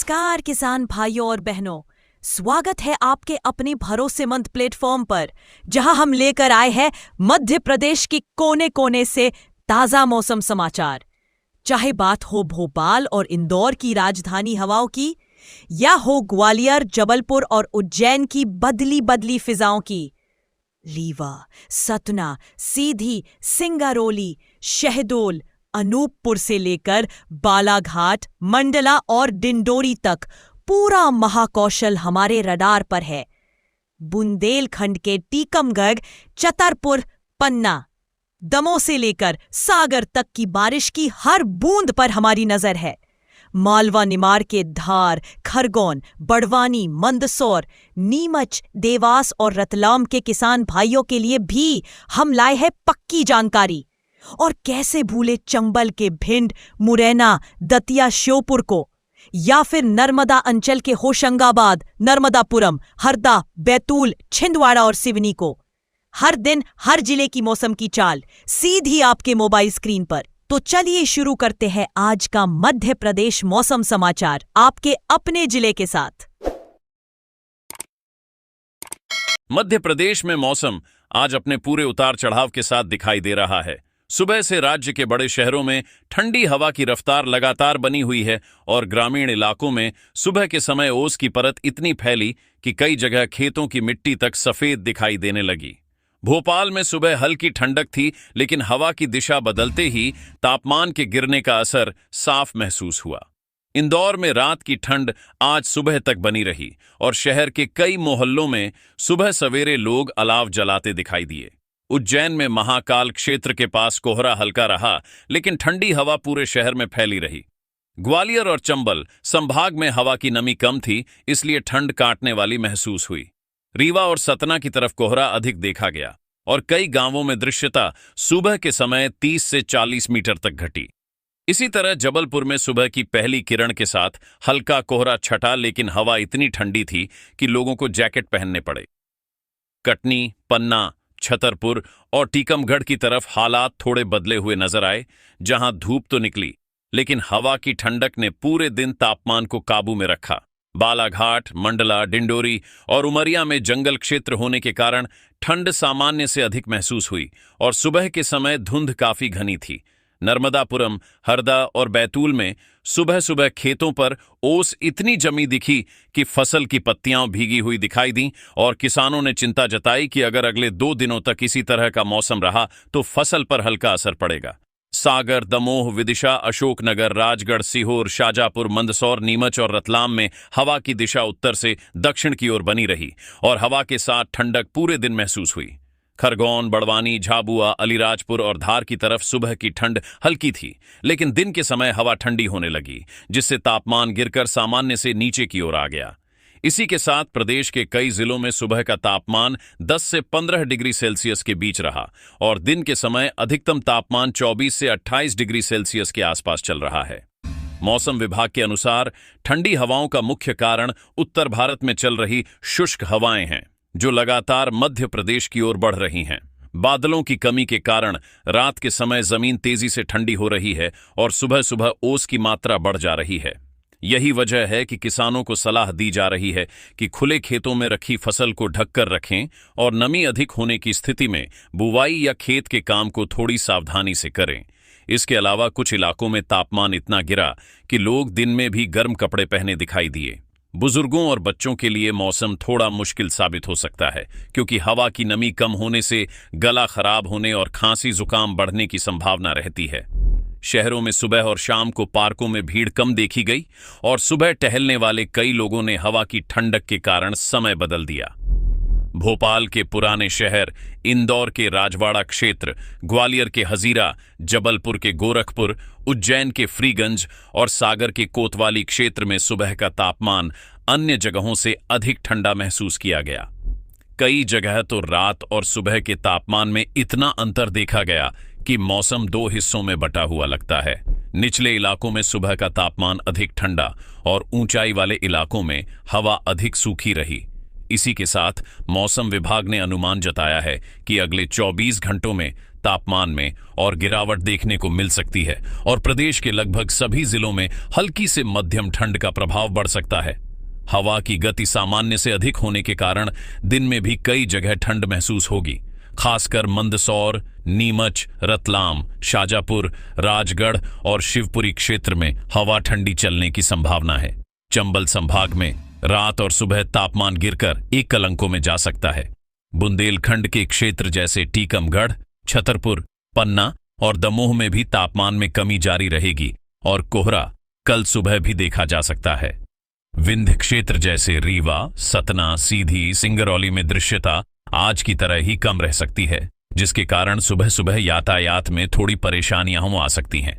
नमस्कार किसान भाइयों और बहनों, स्वागत है आपके अपने भरोसेमंद प्लेटफॉर्म पर, जहां हम लेकर आए हैं मध्य प्रदेश की कोने कोने से ताजा मौसम समाचार। चाहे बात हो भोपाल और इंदौर की राजधानी हवाओं की, या हो ग्वालियर, जबलपुर और उज्जैन की बदली बदली फिजाओं की। रीवा, सतना, सीधी, सिंगरौली, शहडोल, अनूपपुर से लेकर बालाघाट, मंडला और डिंडोरी तक पूरा महाकौशल हमारे रडार पर है। बुंदेलखंड के टीकमगढ़, छतरपुर, पन्ना, दमोह से लेकर सागर तक की बारिश की हर बूंद पर हमारी नजर है। मालवा निमाड़ के धार, खरगोन, बड़वानी, मंदसौर, नीमच, देवास और रतलाम के किसान भाइयों के लिए भी हम लाए हैं पक्की जानकारी। और कैसे भूले चंबल के भिंड, मुरैना, दतिया, श्योपुर को, या फिर नर्मदा अंचल के होशंगाबाद, नर्मदापुरम, हरदा, बैतूल, छिंदवाड़ा और सिवनी को। हर दिन हर जिले की मौसम की चाल सीधी आपके मोबाइल स्क्रीन पर। तो चलिए शुरू करते हैं आज का मध्य प्रदेश मौसम समाचार आपके अपने जिले के साथ। मध्य प्रदेश में मौसम आज अपने पूरे उतार चढ़ाव के साथ दिखाई दे रहा है। सुबह से राज्य के बड़े शहरों में ठंडी हवा की रफ्तार लगातार बनी हुई है और ग्रामीण इलाकों में सुबह के समय ओस की परत इतनी फैली कि कई जगह खेतों की मिट्टी तक सफेद दिखाई देने लगी। भोपाल में सुबह हल्की ठंडक थी, लेकिन हवा की दिशा बदलते ही तापमान के गिरने का असर साफ महसूस हुआ। इंदौर में रात की ठंड आज सुबह तक बनी रही और शहर के कई मोहल्लों में सुबह सवेरे लोग अलाव जलाते दिखाई दिए। उज्जैन में महाकाल क्षेत्र के पास कोहरा हल्का रहा, लेकिन ठंडी हवा पूरे शहर में फैली रही। ग्वालियर और चंबल संभाग में हवा की नमी कम थी, इसलिए ठंड काटने वाली महसूस हुई। रीवा और सतना की तरफ कोहरा अधिक देखा गया और कई गांवों में दृश्यता सुबह के समय 30 से 40 मीटर तक घटी। इसी तरह जबलपुर में सुबह की पहली किरण के साथ हल्का कोहरा छटा, लेकिन हवा इतनी ठंडी थी कि लोगों को जैकेट पहनने पड़े। कटनी, पन्ना, छतरपुर और टीकमगढ़ की तरफ हालात थोड़े बदले हुए नजर आए, जहां धूप तो निकली, लेकिन हवा की ठंडक ने पूरे दिन तापमान को काबू में रखा। बालाघाट, मंडला, डिंडोरी और उमरिया में जंगल क्षेत्र होने के कारण ठंड सामान्य से अधिक महसूस हुई और सुबह के समय धुंध काफी घनी थी। नर्मदापुरम, हरदा और बैतूल में सुबह सुबह खेतों पर ओस इतनी जमी दिखी कि फसल की पत्तियां भीगी हुई दिखाई दी और किसानों ने चिंता जताई कि अगर अगले 2 दिनों तक इसी तरह का मौसम रहा तो फसल पर हल्का असर पड़ेगा। सागर, दमोह, विदिशा, अशोकनगर, राजगढ़, सीहोर, शाजापुर, मंदसौर, नीमच और रतलाम में हवा की दिशा उत्तर से दक्षिण की ओर बनी रही और हवा के साथ ठंडक पूरे दिन महसूस हुई। खरगोन, बड़वानी, झाबुआ, अलीराजपुर और धार की तरफ सुबह की ठंड हल्की थी, लेकिन दिन के समय हवा ठंडी होने लगी, जिससे तापमान गिरकर सामान्य से नीचे की ओर आ गया। इसी के साथ प्रदेश के कई जिलों में सुबह का तापमान 10 से 15 डिग्री सेल्सियस के बीच रहा और दिन के समय अधिकतम तापमान 24 से 28 डिग्री सेल्सियस के आसपास चल रहा है। मौसम विभाग के अनुसार ठंडी हवाओं का मुख्य कारण उत्तर भारत में चल रही शुष्क हवाएं हैं, जो लगातार मध्य प्रदेश की ओर बढ़ रही हैं। बादलों की कमी के कारण रात के समय जमीन तेजी से ठंडी हो रही है और सुबह सुबह ओस की मात्रा बढ़ जा रही है। यही वजह है कि किसानों को सलाह दी जा रही है कि खुले खेतों में रखी फसल को ढककर रखें और नमी अधिक होने की स्थिति में बुवाई या खेत के काम को थोड़ी सावधानी से करें। इसके अलावा कुछ इलाकों में तापमान इतना गिरा कि लोग दिन में भी गर्म कपड़े पहने दिखाई दिए। बुजुर्गों और बच्चों के लिए मौसम थोड़ा मुश्किल साबित हो सकता है, क्योंकि हवा की नमी कम होने से गला खराब होने और खांसी जुकाम बढ़ने की संभावना रहती है। शहरों में सुबह और शाम को पार्कों में भीड़ कम देखी गई और सुबह टहलने वाले कई लोगों ने हवा की ठंडक के कारण समय बदल दिया। भोपाल के पुराने शहर, इंदौर के राजवाड़ा क्षेत्र, ग्वालियर के हजीरा, जबलपुर के गोरखपुर, उज्जैन के फ्रीगंज और सागर के कोतवाली क्षेत्र में सुबह का तापमान अन्य जगहों से अधिक ठंडा महसूस किया गया। कई जगह तो रात और सुबह के तापमान में इतना अंतर देखा गया कि मौसम 2 हिस्सों में बटा हुआ लगता है। निचले इलाकों में सुबह का तापमान अधिक ठंडा और ऊंचाई वाले इलाकों में हवा अधिक सूखी रही। इसी के साथ मौसम विभाग ने अनुमान जताया है कि अगले 24 घंटों में तापमान में और गिरावट देखने को मिल सकती है और प्रदेश के लगभग सभी जिलों में हल्की से मध्यम ठंड का प्रभाव बढ़ सकता है। हवा की गति सामान्य से अधिक होने के कारण दिन में भी कई जगह ठंड महसूस होगी। खासकर मंदसौर, नीमच, रतलाम, शाजापुर, राजगढ़ और शिवपुरी क्षेत्र में हवा ठंडी चलने की संभावना है। चंबल संभाग में रात और सुबह तापमान गिरकर 1 अंकों में जा सकता है। बुंदेलखंड के क्षेत्र जैसे टीकमगढ़, छतरपुर, पन्ना और दमोह में भी तापमान में कमी जारी रहेगी और कोहरा कल सुबह भी देखा जा सकता है। विंध्य क्षेत्र जैसे रीवा, सतना, सीधी, सिंगरौली में दृश्यता आज की तरह ही कम रह सकती है, जिसके कारण सुबह सुबह यातायात में थोड़ी परेशानियां आ सकती हैं।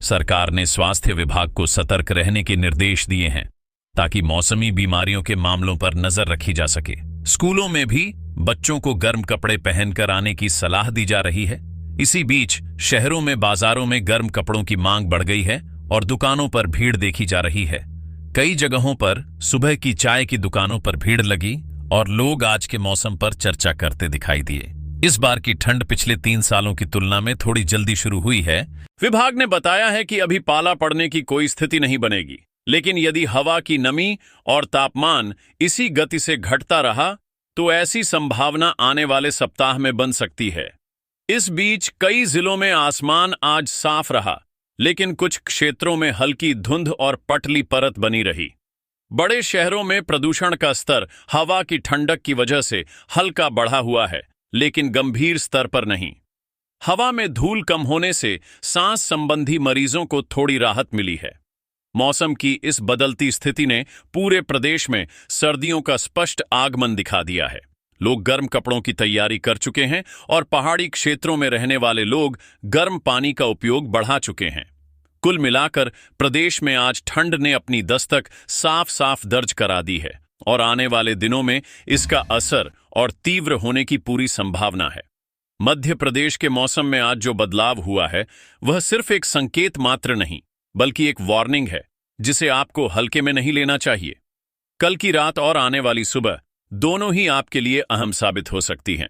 सरकार ने स्वास्थ्य विभाग को सतर्क रहने के निर्देश दिए हैं ताकि मौसमी बीमारियों के मामलों पर नजर रखी जा सके। स्कूलों में भी बच्चों को गर्म कपड़े पहनकर आने की सलाह दी जा रही है। इसी बीच शहरों में बाजारों में गर्म कपड़ों की मांग बढ़ गई है और दुकानों पर भीड़ देखी जा रही है। कई जगहों पर सुबह की चाय की दुकानों पर भीड़ लगी और लोग आज के मौसम पर चर्चा करते दिखाई दिए। इस बार की ठंड पिछले 3 सालों की तुलना में थोड़ी जल्दी शुरू हुई है। विभाग ने बताया है कि अभी पाला पड़ने की कोई स्थिति नहीं बनेगी, लेकिन यदि हवा की नमी और तापमान इसी गति से घटता रहा तो ऐसी संभावना आने वाले सप्ताह में बन सकती है। इस बीच कई जिलों में आसमान आज साफ रहा, लेकिन कुछ क्षेत्रों में हल्की धुंध और पतली परत बनी रही। बड़े शहरों में प्रदूषण का स्तर हवा की ठंडक की वजह से हल्का बढ़ा हुआ है, लेकिन गंभीर स्तर पर नहीं। हवा में धूल कम होने से सांस संबंधी मरीजों को थोड़ी राहत मिली है। मौसम की इस बदलती स्थिति ने पूरे प्रदेश में सर्दियों का स्पष्ट आगमन दिखा दिया है। लोग गर्म कपड़ों की तैयारी कर चुके हैं और पहाड़ी क्षेत्रों में रहने वाले लोग गर्म पानी का उपयोग बढ़ा चुके हैं। कुल मिलाकर प्रदेश में आज ठंड ने अपनी दस्तक साफ साफ दर्ज करा दी है और आने वाले दिनों में इसका असर और तीव्र होने की पूरी संभावना है। मध्य प्रदेश के मौसम में आज जो बदलाव हुआ है वह सिर्फ एक संकेत मात्र नहीं, बल्कि एक वार्निंग है जिसे आपको हल्के में नहीं लेना चाहिए। कल की रात और आने वाली सुबह दोनों ही आपके लिए अहम साबित हो सकती हैं,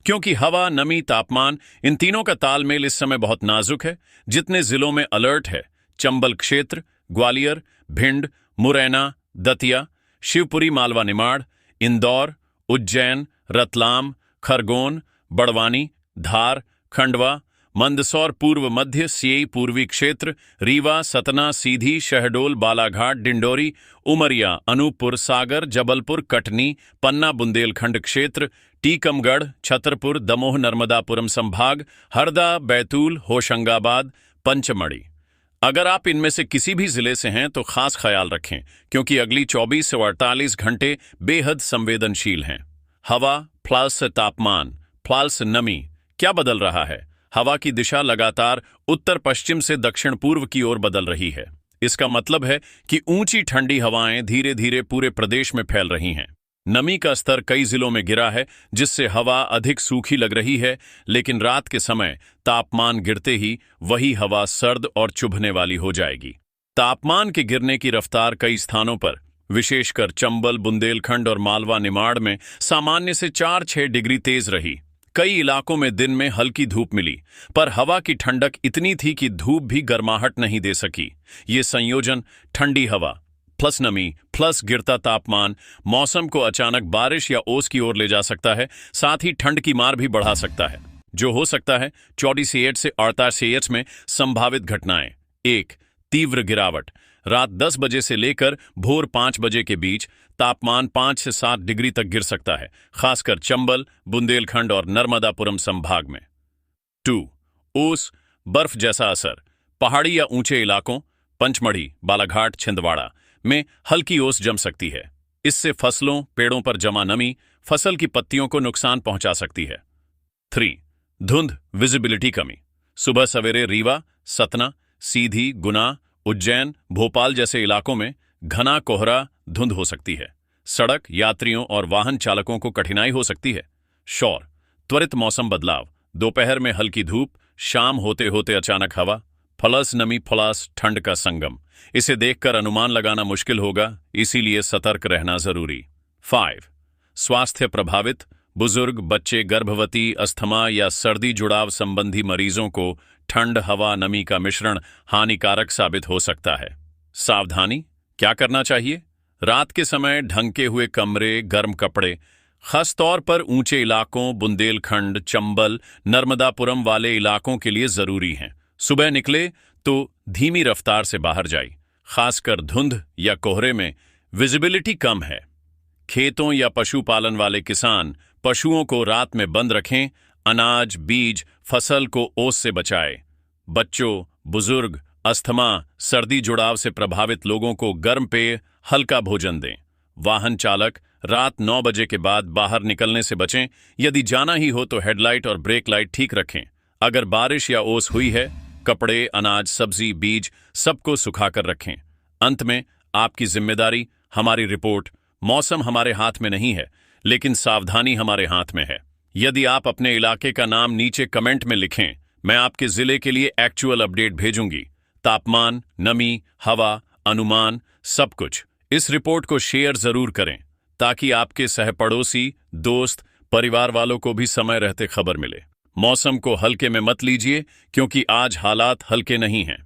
क्योंकि हवा, नमी, तापमान, इन तीनों का तालमेल इस समय बहुत नाजुक है। जितने जिलों में अलर्ट है, चंबल क्षेत्र, ग्वालियर, भिंड, मुरैना, दतिया, शिवपुरी, मालवा निमाड़, इंदौर, उज्जैन, रतलाम, खरगोन, बड़वानी, धार, खंडवा, मंदसौर, पूर्व मध्य, सीई, पूर्वी क्षेत्र, रीवा, सतना, सीधी, शहडोल, बालाघाट, डिंडोरी, उमरिया, अनूपपुर, सागर, जबलपुर, कटनी, पन्ना, बुंदेलखंड क्षेत्र, टीकमगढ़, छतरपुर, दमोह, नर्मदापुरम संभाग, हरदा, बैतूल, होशंगाबाद, पंचमढ़ी। अगर आप इनमें से किसी भी जिले से हैं तो खास ख्याल रखें, क्योंकि अगली 24 से 48 घंटे बेहद संवेदनशील हैं। हवा प्लस तापमान प्लस नमी क्या बदल रहा है? हवा की दिशा लगातार उत्तर पश्चिम से दक्षिण पूर्व की ओर बदल रही है। इसका मतलब है कि ऊंची ठंडी हवाएं धीरे धीरे पूरे प्रदेश में फैल रही हैं। नमी का स्तर कई जिलों में गिरा है, जिससे हवा अधिक सूखी लग रही है, लेकिन रात के समय तापमान गिरते ही वही हवा सर्द और चुभने वाली हो जाएगी। तापमान के गिरने की रफ्तार कई स्थानों पर, विशेषकर चंबल, बुंदेलखंड और मालवा निमाड़ में सामान्य से 4-6 डिग्री तेज रही। कई इलाकों में दिन में हल्की धूप मिली, पर हवा की ठंडक इतनी थी कि धूप भी गर्माहट नहीं दे सकी। ये संयोजन ठंडी हवा प्लस नमी प्लस गिरता तापमान मौसम को अचानक बारिश या ओस की ओर ले जा सकता है, साथ ही ठंड की मार भी बढ़ा सकता है, जो हो सकता है 24 से 48 में संभावित घटनाएं। 1. तीव्र गिरावट। रात 10 बजे से लेकर भोर 5 बजे के बीच तापमान 5 से 7 डिग्री तक गिर सकता है, खासकर चंबल, बुंदेलखंड और नर्मदापुरम संभाग में। 2. ओस, बर्फ जैसा असर। पहाड़ी या ऊंचे इलाकों, पंचमढ़ी, बालाघाट, छिंदवाड़ा में हल्की ओस जम सकती है। इससे फसलों, पेड़ों पर जमा नमी फसल की पत्तियों को नुकसान पहुंचा सकती है। 3. धुंध, विजिबिलिटी कमी। सुबह सवेरे रीवा, सतना, सीधी, गुना, उज्जैन, भोपाल जैसे इलाकों में घना कोहरा, धुंध हो सकती है। सड़क, यात्रियों और वाहन चालकों को कठिनाई हो सकती है। शौर, त्वरित मौसम बदलाव। दोपहर में हल्की धूप, शाम होते होते अचानक हवा। प्लस नमी प्लस ठंड का संगम। इसे देखकर अनुमान लगाना मुश्किल होगा, इसीलिए सतर्क रहना जरूरी। 5. स्वास्थ्य प्रभावित, बुजुर्ग, बच्चे, गर्भवती, अस्थमा या सर्दी जुड़ाव संबंधी मरीजों को ठंड, हवा, नमी का मिश्रण हानिकारक साबित हो सकता है। सावधानी क्या करना चाहिए? रात के समय ढंके हुए कमरे, गर्म कपड़े, खासतौर पर ऊंचे इलाकों, बुंदेलखंड, चंबल, नर्मदापुरम वाले इलाकों के लिए जरूरी हैं। सुबह निकले तो धीमी रफ्तार से बाहर जाइए, खासकर धुंध या कोहरे में विजिबिलिटी कम है। खेतों या पशुपालन वाले किसान पशुओं को रात में बंद रखें, अनाज, बीज, फसल को ओस से बचाएं। बच्चों, बुजुर्ग, अस्थमा, सर्दी जुड़ाव से प्रभावित लोगों को गर्म पेय, हल्का भोजन दें। वाहन चालक रात 9 बजे के बाद बाहर निकलने से बचें। यदि जाना ही हो तो हेडलाइट और ब्रेक लाइट ठीक रखें। अगर बारिश या ओस हुई है, कपड़े, अनाज, सब्जी, बीज सबको सुखाकर रखें। अंत में आपकी जिम्मेदारी, हमारी रिपोर्ट। मौसम हमारे हाथ में नहीं है, लेकिन सावधानी हमारे हाथ में है। यदि आप अपने इलाके का नाम नीचे कमेंट में लिखें, मैं आपके जिले के लिए एक्चुअल अपडेट भेजूंगी। तापमान, नमी, हवा, अनुमान, सब कुछ। इस रिपोर्ट को शेयर जरूर करें ताकि आपके सहपड़ोसी, दोस्त, परिवार वालों को भी समय रहते खबर मिले। मौसम को हल्के में मत लीजिए, क्योंकि आज हालात हल्के नहीं हैं।